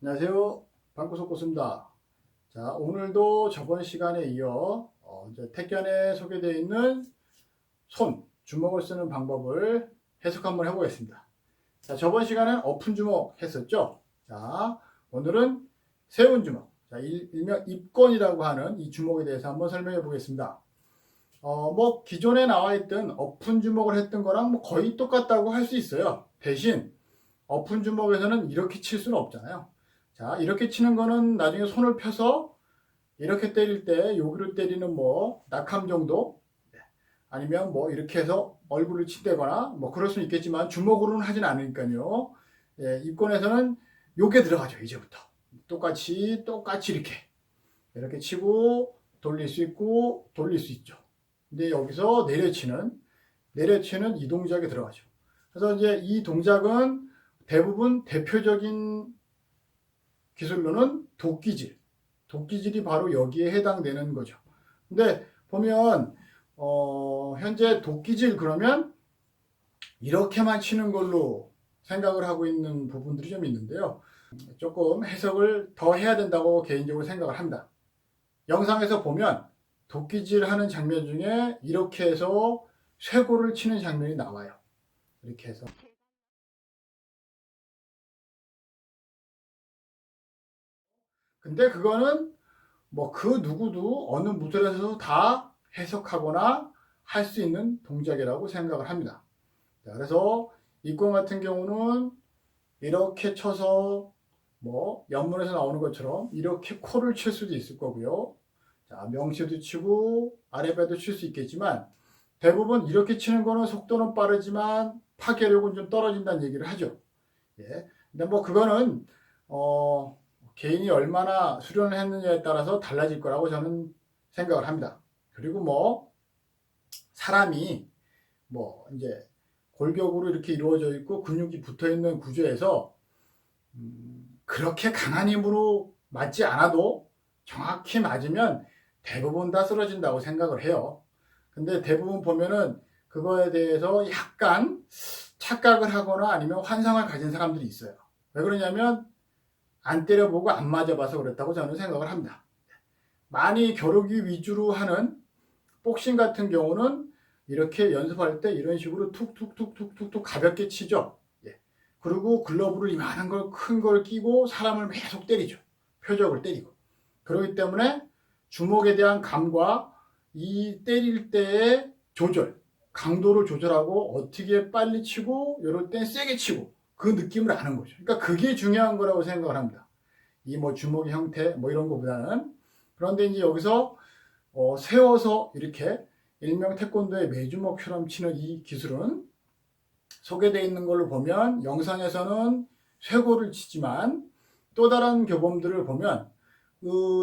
안녕하세요. 방구석고수입니다. 자, 오늘도 저번 시간에 이어 이제 택견에 소개되어 있는 주먹을 쓰는 방법을 해석 한번 해보겠습니다. 자, 저번 시간은 엎은 주먹 했었죠. 자, 오늘은 세운 주먹. 자, 일명 입건이라고 하는 이 주먹에 대해서 한번 설명해 보겠습니다. 뭐 기존에 나와 있던 엎은 주먹을 했던 거랑 뭐 거의 똑같다고 할 수 있어요. 대신 엎은 주먹에서는 이렇게 칠 수는 없잖아요. 자, 이렇게 치는 거는 나중에 손을 펴서 이렇게 때릴 때 여기를 때리는 뭐 낙함 정도, 아니면 뭐 이렇게 해서 얼굴을 친다거나 뭐 그럴 수는 있겠지만 주먹으로는 하진 않으니까요. 예, 입건에서는 요게 들어가죠. 이제부터 똑같이 이렇게 치고 돌릴 수 있고 돌릴 수 있죠. 근데 여기서 내려치는 이 동작이 들어가죠. 그래서 이제 이 동작은 대부분 대표적인 기술로는 도끼질이 바로 여기에 해당되는 거죠. 근데 보면 현재 도끼질 그러면 이렇게만 치는 걸로 생각을 하고 있는 부분들이 좀 있는데요. 조금 해석을 더 해야 된다고 개인적으로 생각을 합니다. 영상에서 보면 도끼질 하는 장면 중에 이렇게 해서 쇄골을 치는 장면이 나와요. 이렇게 해서. 근데 그거는 뭐 그 누구도 어느 무술에서도 다 해석하거나 할 수 있는 동작이라고 생각을 합니다. 자, 그래서 입건 같은 경우는 이렇게 쳐서 뭐 연문에서 나오는 것처럼 이렇게 코를 칠 수도 있을 거고요. 자, 명치도 치고 아랫배도 칠 수 있겠지만 대부분 이렇게 치는 거는 속도는 빠르지만 파괴력은 좀 떨어진다는 얘기를 하죠. 예. 근데 뭐 그거는 개인이 얼마나 수련을 했느냐에 따라서 달라질 거라고 저는 생각을 합니다. 그리고 뭐 사람이 뭐 이제 골격으로 이렇게 이루어져 있고 근육이 붙어 있는 구조에서 그렇게 강한 힘으로 맞지 않아도 정확히 맞으면 대부분 다 쓰러진다고 생각을 해요. 근데 대부분 보면은 그거에 대해서 약간 착각을 하거나 아니면 환상을 가진 사람들이 있어요. 왜 그러냐면 안 때려보고 안 맞아봐서 그렇다고 저는 생각을 합니다. 많이 겨루기 위주로 하는 복싱 같은 경우는 이렇게 연습할 때 이런 식으로 툭툭툭툭툭툭 가볍게 치죠. 예. 그리고 글러브를 이만한 걸 큰 걸 끼고 사람을 계속 때리죠. 표적을 때리고. 그렇기 때문에 주먹에 대한 감과 이 때릴 때의 강도를 조절하고 어떻게 빨리 치고 이럴 땐 세게 치고 그 느낌을 아는 거죠. 그러니까 그게 중요한 거라고 생각을 합니다. 이 뭐 주먹의 형태 뭐 이런 거보다는. 그런데 이제 여기서 세워서 이렇게 일명 태권도의 매주먹처럼 치는 이 기술은 소개되어 있는 걸로 보면 영상에서는 쇄골을 치지만 또 다른 교범들을 보면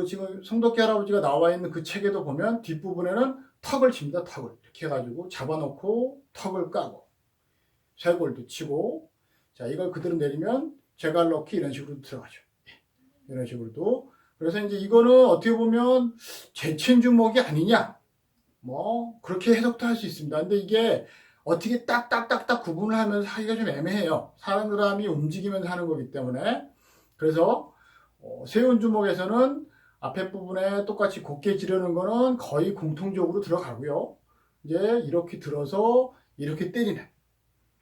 지금 송덕기 할아버지가 나와 있는 그 책에도 보면 뒷부분에는 턱을 칩니다. 턱을 이렇게 해가지고 잡아놓고 턱을 까고 쇄골도 치고, 자 이걸 그대로 내리면 제갈 넣기 이런 식으로 들어가죠. 이런 식으로도. 그래서 이제 이거는 어떻게 보면 재친 주먹이 아니냐 뭐 그렇게 해석도 할 수 있습니다. 근데 이게 어떻게 딱딱딱딱 구분을 하면서 하기가 좀 애매해요. 사람이 움직이면서 하는 거기 때문에. 그래서 세운 주먹에서는 앞에 부분에 똑같이 곱게 지르는 거는 거의 공통적으로 들어가고요. 이제 이렇게 들어서 이렇게 때리는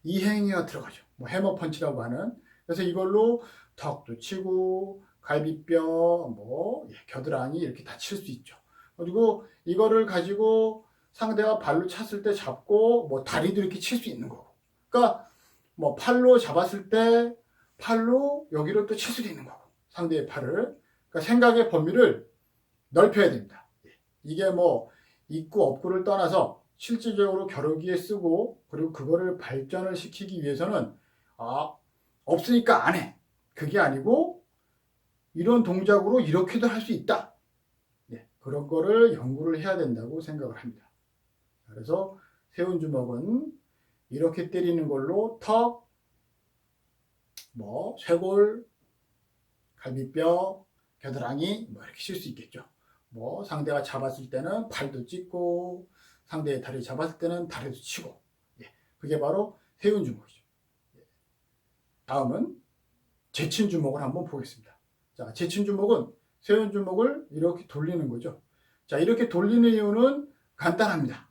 이 행위가 들어가죠. 뭐 해머 펀치라고 하는. 그래서 이걸로 턱도 치고 갈비뼈, 뭐 겨드랑이 이렇게 다 칠 수 있죠. 그리고 이거를 가지고 상대가 발로 찼을 때 잡고 뭐 다리도 이렇게 칠 수 있는 거고. 그러니까 뭐 팔로 잡았을 때 팔로 여기로 또 칠 수도 있는 거고. 상대의 팔을. 그러니까 생각의 범위를 넓혀야 됩니다. 이게 뭐 있고 없고를 떠나서 실질적으로 겨루기에 쓰고 그리고 그거를 발전을 시키기 위해서는 없으니까 안 해. 그게 아니고 이런 동작으로 이렇게도 할 수 있다. 그런 거를 연구를 해야 된다고 생각을 합니다. 그래서 세운 주먹은 이렇게 때리는 걸로 턱, 뭐 쇄골, 갈비뼈, 겨드랑이 뭐 이렇게 칠 수 있겠죠. 뭐 상대가 잡았을 때는 팔도 찢고 상대의 다리 잡았을 때는 다리도 치고, 예, 그게 바로 세운 주먹이죠. 다음은 제친 주먹을 한번 보겠습니다. 자, 제친 주먹은 세운 주먹을 이렇게 돌리는 거죠. 자, 이렇게 돌리는 이유는 간단합니다.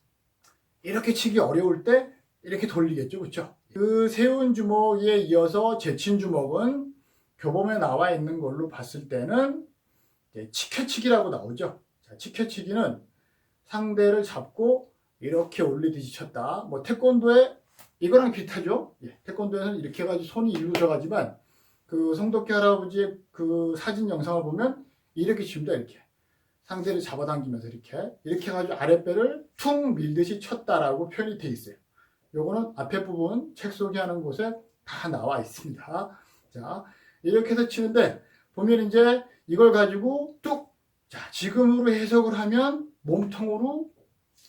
이렇게 치기 어려울 때 이렇게 돌리겠죠, 그렇죠? 그 세운 주먹에 이어서 제친 주먹은 교범에 나와 있는 걸로 봤을 때는 치켜치기라고 나오죠. 자, 치켜치기는 상대를 잡고 이렇게 올리듯이 쳤다. 뭐 태권도에 이거랑 비슷하죠. 예, 태권도에서는 이렇게 해가지고 손이 일로 들어가지만 그 성덕기 할아버지의 그 사진 영상을 보면 이렇게 칩니다. 이렇게 상대를 잡아당기면서 이렇게 해가지고 아랫배를 퉁 밀듯이 쳤다라고 표현이 돼 있어요. 요거는 앞에 부분 책 소개하는 곳에 다 나와 있습니다. 자, 이렇게 해서 치는데 보면 이제 이걸 가지고 뚝, 자, 지금으로 해석을 하면 몸통으로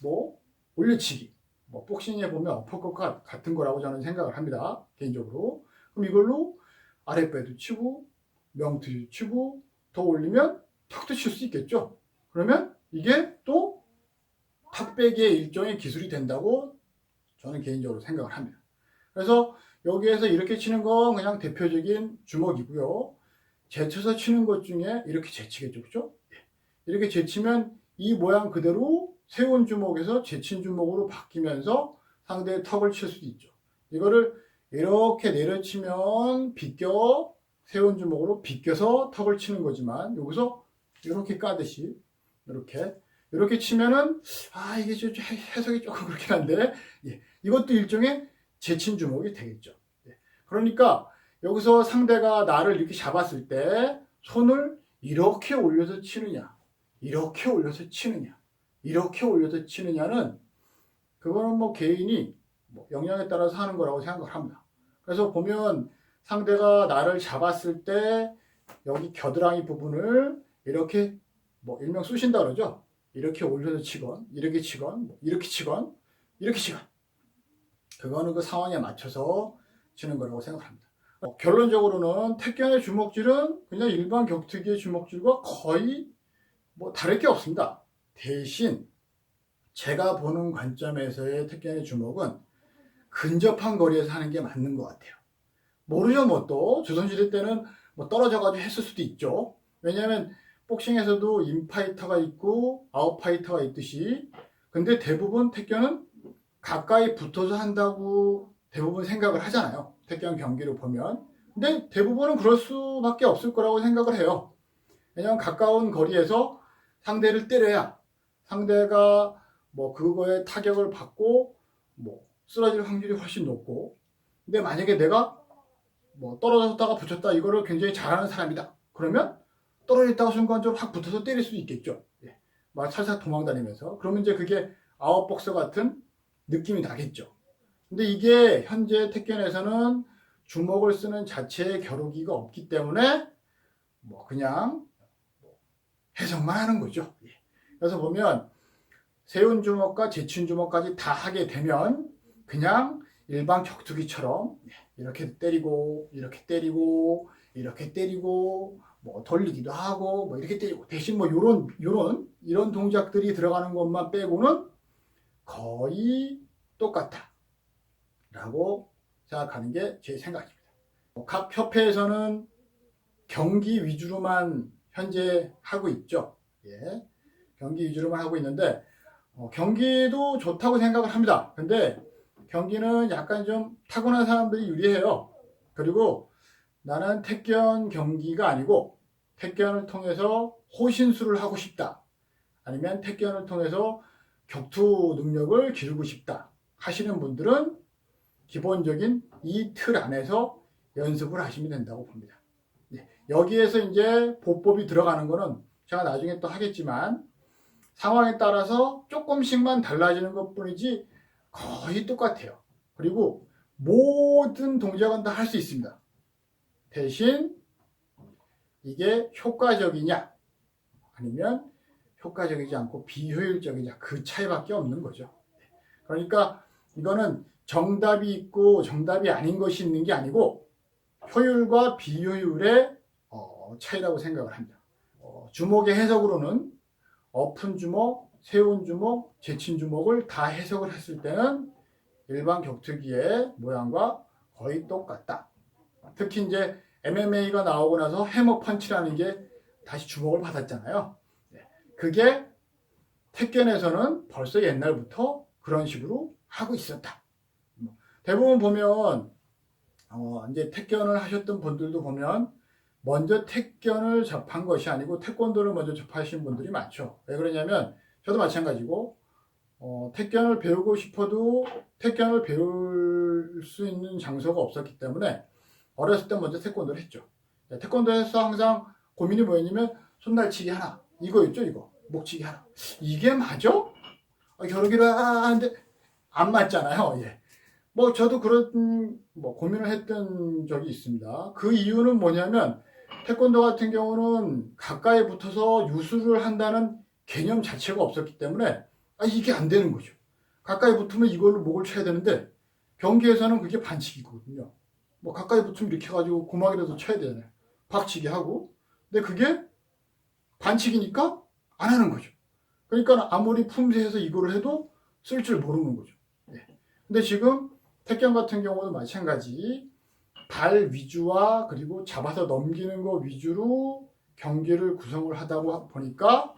뭐 올려치기, 뭐 복싱에 보면 어퍼컷 같은 거라고 저는 생각을 합니다. 개인적으로. 그럼 이걸로 아랫배도 치고 명투도 치고 더 올리면 턱도 칠 수 있겠죠. 그러면 이게 또 턱배기의 일종의 기술이 된다고 저는 개인적으로 생각을 합니다. 그래서 여기에서 이렇게 치는 건 그냥 대표적인 주먹이고요. 제쳐서 치는 것 중에 이렇게 제치겠죠, 그죠? 이렇게 제치면 이 모양 그대로 세운 주먹에서 제친 주먹으로 바뀌면서 상대의 턱을 칠 수도 있죠. 이거를 이렇게 내려치면 비껴 세운 주먹으로 비껴서 턱을 치는 거지만 여기서 이렇게 까듯이 이렇게 치면은 이게 좀 해석이 조금 그렇긴 한데, 예, 이것도 일종의 제친 주먹이 되겠죠. 예, 그러니까 여기서 상대가 나를 이렇게 잡았을 때 손을 이렇게 올려서 치느냐, 이렇게 올려서 치느냐, 이렇게 올려서 치느냐는 그거는 뭐 개인이 뭐 영향에 따라서 하는 거라고 생각을 합니다. 그래서 보면 상대가 나를 잡았을 때 여기 겨드랑이 부분을 이렇게 뭐 일명 쑤신다 그러죠. 이렇게 올려서 치건, 이렇게 치건, 뭐 이렇게 치건, 이렇게 치건. 그거는 그 상황에 맞춰서 치는 거라고 생각합니다. 결론적으로는 태권의 주먹질은 그냥 일반 격투기의 주먹질과 거의 뭐 다를 게 없습니다. 대신 제가 보는 관점에서의 태권의 주먹은 근접한 거리에서 하는 게 맞는 것 같아요. 모르죠, 뭐 또 조선시대 때는 뭐 떨어져가지고 했을 수도 있죠. 왜냐하면 복싱에서도 인파이터가 있고 아웃파이터가 있듯이, 근데 대부분 태권은 가까이 붙어서 한다고 대부분 생각을 하잖아요. 태권 경기를 보면. 근데 대부분은 그럴 수밖에 없을 거라고 생각을 해요. 왜냐하면 가까운 거리에서 상대를 때려야 상대가 뭐 그거에 타격을 받고 뭐 쓰러질 확률이 훨씬 높고, 근데 만약에 내가 뭐 떨어졌다가 붙였다 이거를 굉장히 잘하는 사람이다. 그러면 떨어졌다가 순간적으로 확 붙어서 때릴 수도 있겠죠. 예. 막 살살 도망다니면서. 그러면 이제 그게 아웃복서 같은 느낌이 나겠죠. 근데 이게 현재 태권에서는 주먹을 쓰는 자체의 겨루기가 없기 때문에 뭐 그냥 해석만 하는 거죠. 예. 그래서 보면 세운 주먹과 제친 주먹까지 다 하게 되면 그냥 일반 격투기처럼 이렇게 때리고 이렇게 때리고 이렇게 때리고 뭐 돌리기도 하고 뭐 이렇게 때리고, 대신 뭐 이런 동작들이 들어가는 것만 빼고는 거의 똑같다 라고 생각하는 게 제 생각입니다. 각 협회에서는 경기 위주로만 현재 하고 있죠. 예, 경기 위주로만 하고 있는데 경기도 좋다고 생각을 합니다. 근데 경기는 약간 좀 타고난 사람들이 유리해요. 그리고 나는 태권 경기가 아니고 태권을 통해서 호신술을 하고 싶다, 아니면 태권을 통해서 격투 능력을 기르고 싶다 하시는 분들은 기본적인 이 틀 안에서 연습을 하시면 된다고 봅니다. 여기에서 이제 보법이 들어가는 거는 제가 나중에 또 하겠지만 상황에 따라서 조금씩만 달라지는 것 뿐이지 거의 똑같아요. 그리고 모든 동작은 다 할 수 있습니다. 대신 이게 효과적이냐 아니면 효과적이지 않고 비효율적이냐, 그 차이밖에 없는 거죠. 그러니까 이거는 정답이 있고 정답이 아닌 것이 있는 게 아니고 효율과 비효율의 차이라고 생각을 합니다. 주목의 해석으로는 엎은 주먹, 세운 주먹, 제친 주먹을 다 해석을 했을 때는 일반 격투기의 모양과 거의 똑같다. 특히 이제 MMA가 나오고 나서 해머 펀치라는 게 다시 주목을 받았잖아요. 그게 태권에서는 벌써 옛날부터 그런 식으로 하고 있었다. 대부분 보면 이제 태권을 하셨던 분들도 보면 먼저 태권을 접한 것이 아니고 태권도를 먼저 접하신 분들이 많죠. 왜 그러냐면 저도 마찬가지고 태권을 배우고 싶어도 태권을 배울 수 있는 장소가 없었기 때문에 어렸을 때 먼저 태권도를 했죠. 태권도에서 항상 고민이 뭐였냐면 손날치기 하나, 이거였죠. 이거 목치기 하나. 이게 맞아? 겨루기를 하는데 안 맞잖아요. 예. 뭐 저도 그런 고민을 했던 적이 있습니다. 그 이유는 뭐냐면 태권도 같은 경우는 가까이 붙어서 유수를 한다는 개념 자체가 없었기 때문에 이게 안 되는 거죠. 가까이 붙으면 이걸로 목을 쳐야 되는데 경기에서는 그게 반칙이거든요. 뭐 가까이 붙으면 이렇게 해가지고 고막이라도 쳐야 되잖아요. 박치기 하고. 근데 그게 반칙이니까 안 하는 거죠. 그러니까 아무리 품새해서 이거를 해도 쓸 줄 모르는 거죠. 근데 지금 태권 같은 경우도 마찬가지 발 위주와 그리고 잡아서 넘기는 거 위주로 경기를 구성을 하다 보니까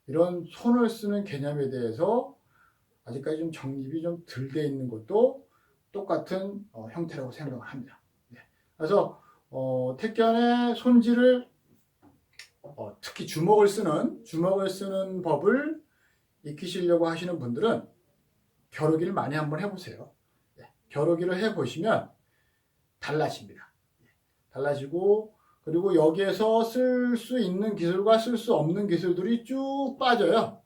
이런 손을 쓰는 개념에 대해서 아직까지 좀 정립이 좀 덜 돼 있는 것도 똑같은 형태라고 생각을 합니다. 그래서 태권의 손질을 특히 주먹을 쓰는 법을 익히시려고 하시는 분들은 겨루기를 많이 한번 해보세요. 겨루기를 해보시면 달라집니다. 달라지고 그리고 여기에서 쓸 수 있는 기술과 쓸 수 없는 기술들이 쭉 빠져요.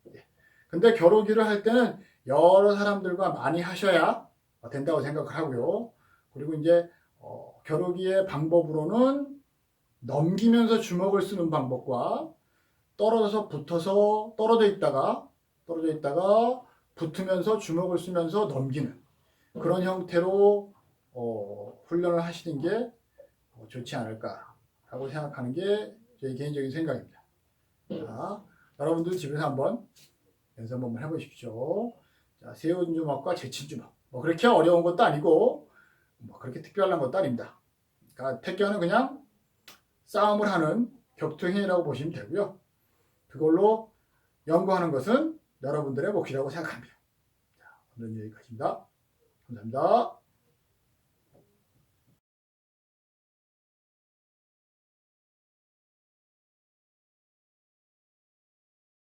근데 겨루기를 할 때는 여러 사람들과 많이 하셔야 된다고 생각을 하고요. 그리고 이제 겨루기의 방법으로는 넘기면서 주먹을 쓰는 방법과 떨어져서 붙어서 떨어져 있다가 붙으면서 주먹을 쓰면서 넘기는 그런 형태로 훈련을 하시는 게 좋지 않을까라고 생각하는 게 제 개인적인 생각입니다. 자, 여러분들 집에서 한번 연습 한번 해보십시오. 자, 세운 주먹과 제친 주먹. 그렇게 어려운 것도 아니고 그렇게 특별한 것도 아닙니다. 그러니까 태권은 그냥 싸움을 하는 격투행위라고 보시면 되고요. 그걸로 연구하는 것은 여러분들의 몫이라고 생각합니다. 자, 오늘은 여기까지입니다. 감사합니다.